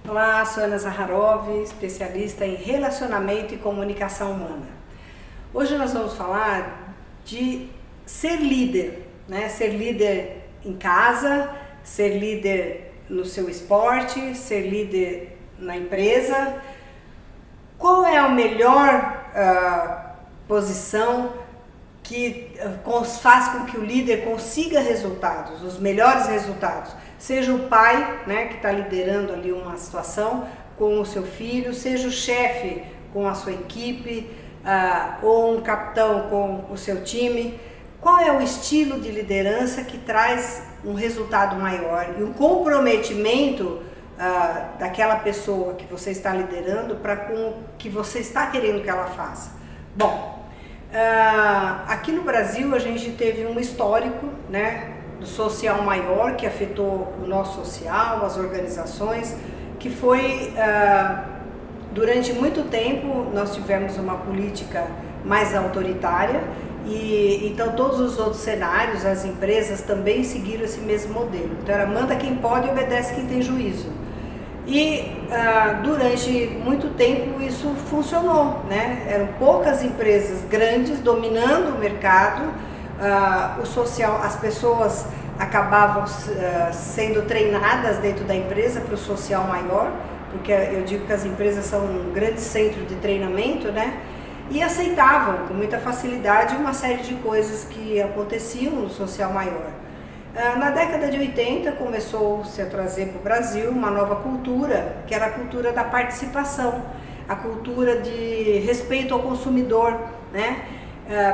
Olá, sou Ana Zaharov, especialista em relacionamento e comunicação humana. Hoje nós vamos falar de ser líder, né? Ser líder em casa, ser líder no seu esporte, ser líder na empresa. Qual é a melhor posição que faz com que o líder consiga resultados, os melhores resultados? Seja o pai, né, que está liderando ali uma situação com o seu filho, seja o chefe com a sua equipe, ou um capitão com o seu time. Qual é o estilo de liderança que traz um resultado maior e um comprometimento daquela pessoa que você está liderando para com o que você está querendo que ela faça? Bom, aqui no Brasil a gente teve um histórico, né, do social maior que afetou o nosso social, as organizações, que foi, durante muito tempo nós tivemos uma política mais autoritária e então todos os outros cenários, as empresas também seguiram esse mesmo modelo. Então era manda quem pode e obedece quem tem juízo. E durante muito tempo isso funcionou, né? Eram poucas empresas grandes dominando o mercado, o social, as pessoas acabavam sendo treinadas dentro da empresa para o social maior, porque eu digo que as empresas são um grande centro de treinamento, né? E aceitavam com muita facilidade uma série de coisas que aconteciam no social maior. Na década de 80 começou-se a trazer para o Brasil uma nova cultura, que era a cultura da participação, a cultura de respeito ao consumidor, né?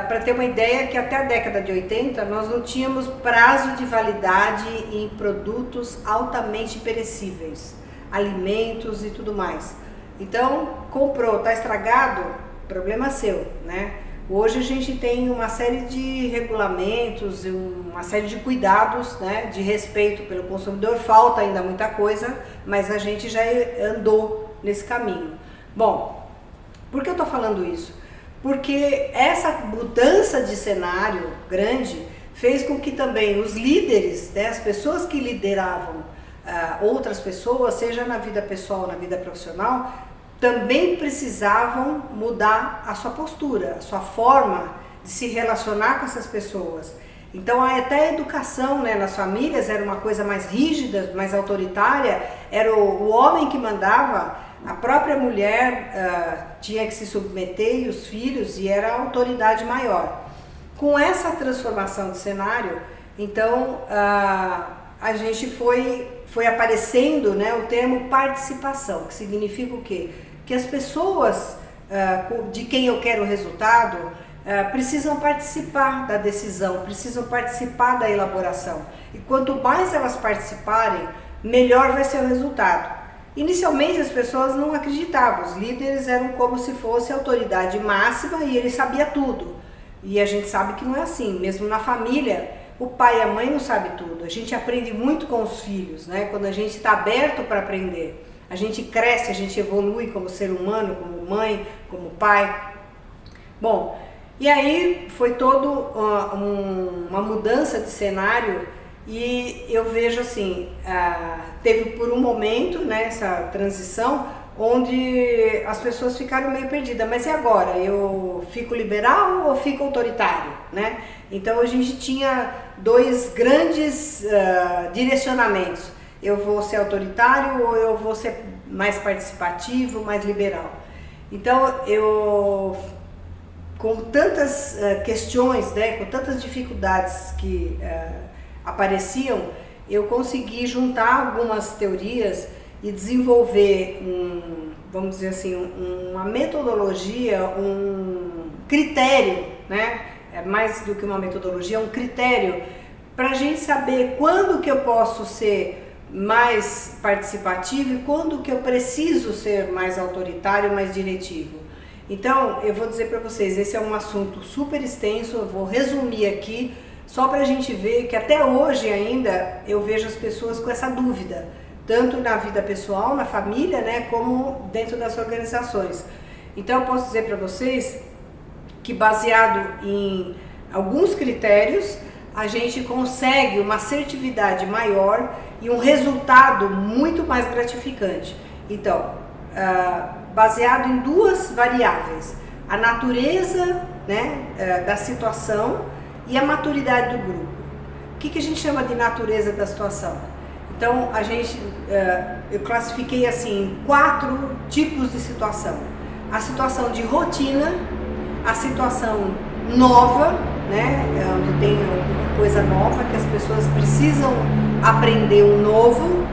Para ter uma ideia, que até a década de 80 nós não tínhamos prazo de validade em produtos altamente perecíveis, alimentos e tudo mais. Então, comprou, está estragado, problema seu, né? Hoje a gente tem uma série de regulamentos, uma série de cuidados, né, de respeito pelo consumidor. Falta ainda muita coisa, mas a gente já andou nesse caminho. Bom, por que eu estou falando isso? Porque essa mudança de cenário grande fez com que também os líderes, né, as pessoas que lideravam outras pessoas, seja na vida pessoal ou na vida profissional, também precisavam mudar a sua postura, a sua forma de se relacionar com essas pessoas. Então até a educação, né, nas famílias era uma coisa mais rígida, mais autoritária, era o homem que mandava, a própria mulher tinha que se submeter e os filhos, e era a autoridade maior. Com essa transformação de cenário, então a gente foi aparecendo, né, o termo participação, que significa o quê? Que as pessoas de quem eu quero o resultado precisam participar da decisão, precisam participar da elaboração. E quanto mais elas participarem, melhor vai ser o resultado. Inicialmente as pessoas não acreditavam, os líderes eram como se fosse a autoridade máxima e ele sabia tudo. E a gente sabe que não é assim, mesmo na família, o pai e a mãe não sabem tudo. A gente aprende muito com os filhos, né? Quando a gente está aberto para aprender. A gente cresce, a gente evolui como ser humano, como mãe, como pai. Bom, e aí foi toda uma mudança de cenário e eu vejo assim, teve por um momento, né, essa transição onde as pessoas ficaram meio perdidas. Mas e agora? Eu fico liberal ou fico autoritário, né? Então a gente tinha dois grandes direcionamentos. Eu vou ser autoritário ou eu vou ser mais participativo, mais liberal? Então, com tantas questões, né, com tantas dificuldades que apareciam, eu consegui juntar algumas teorias e desenvolver vamos dizer assim, uma metodologia, um critério, né? É mais do que uma metodologia, é um critério para a gente saber quando que eu posso ser mais participativo e quando que eu preciso ser mais autoritário, mais diretivo. Então, eu vou dizer para vocês, esse é um assunto super extenso, eu vou resumir aqui, só para a gente ver que até hoje ainda eu vejo as pessoas com essa dúvida, tanto na vida pessoal, na família, né, como dentro das organizações. Então, eu posso dizer para vocês que baseado em alguns critérios, a gente consegue uma assertividade maior e um resultado muito mais gratificante. Então, baseado em duas variáveis, a natureza, né, da situação e a maturidade do grupo. O que a gente chama de natureza da situação? Então, eu classifiquei assim 4 tipos de situação. A situação de rotina, a situação nova, né, onde tem alguma coisa nova que as pessoas precisam aprender um novo,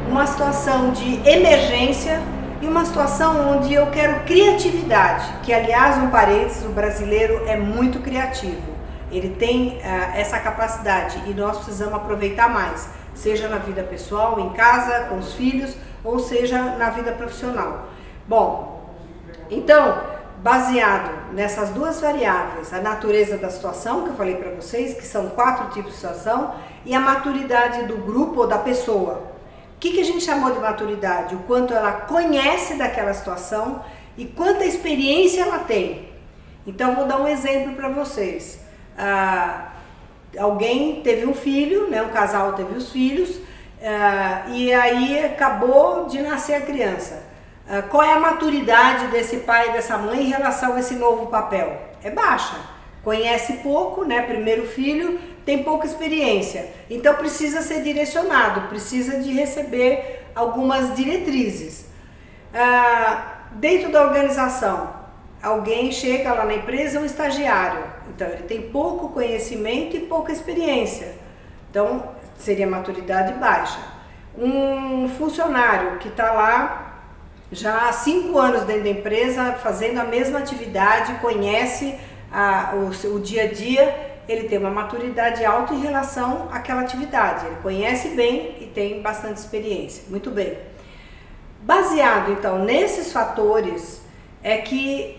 uma situação de emergência e uma situação onde eu quero criatividade, que aliás, um parênteses, o brasileiro é muito criativo, ele tem essa capacidade e nós precisamos aproveitar mais, seja na vida pessoal, em casa, com os filhos, ou seja na vida profissional. Bom, então, baseado nessas duas variáveis, a natureza da situação, que eu falei para vocês, que são 4 tipos de situação, e a maturidade do grupo ou da pessoa. O que a gente chamou de maturidade? O quanto ela conhece daquela situação e quanta experiência ela tem. Então, vou dar um exemplo para vocês. Alguém teve um filho, né, um casal teve os filhos, e aí acabou de nascer a criança. Qual é a maturidade desse pai e dessa mãe em relação a esse novo papel? É baixa. Conhece pouco, né? Primeiro filho, tem pouca experiência. Então precisa ser direcionado, precisa de receber algumas diretrizes. Dentro da organização, alguém chega lá na empresa, um estagiário. Então ele tem pouco conhecimento e pouca experiência. Então seria maturidade baixa. Um funcionário que está lá já há 5 anos dentro da empresa, fazendo a mesma atividade, conhece o dia a dia, ele tem uma maturidade alta em relação àquela atividade, ele conhece bem e tem bastante experiência. Muito bem. Baseado então nesses fatores, é que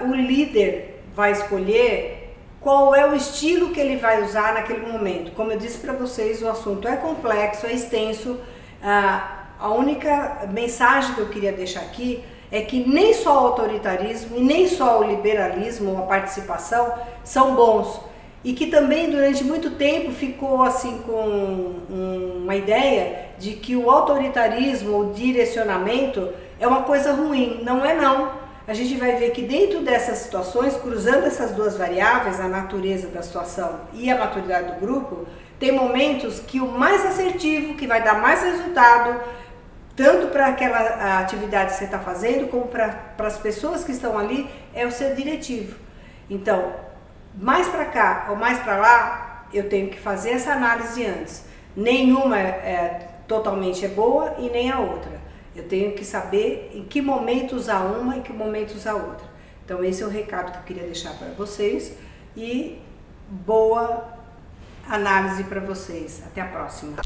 o líder vai escolher qual é o estilo que ele vai usar naquele momento. Como eu disse para vocês, o assunto é complexo, é extenso. A única mensagem que eu queria deixar aqui é que nem só o autoritarismo e nem só o liberalismo ou a participação são bons, e que também durante muito tempo ficou assim com uma ideia de que o autoritarismo ou direcionamento é uma coisa ruim. Não é não. A gente vai ver que dentro dessas situações, cruzando essas duas variáveis, a natureza da situação e a maturidade do grupo, tem momentos que o mais assertivo, que vai dar mais resultado, tanto para aquela atividade que você está fazendo, como para as pessoas que estão ali, é o ser diretivo. Então, mais para cá ou mais para lá, eu tenho que fazer essa análise antes. Nenhuma totalmente é boa e nem a outra. Eu tenho que saber em que momento usar uma e em que momento usar outra. Então esse é o recado que eu queria deixar para vocês e boa análise para vocês. Até a próxima.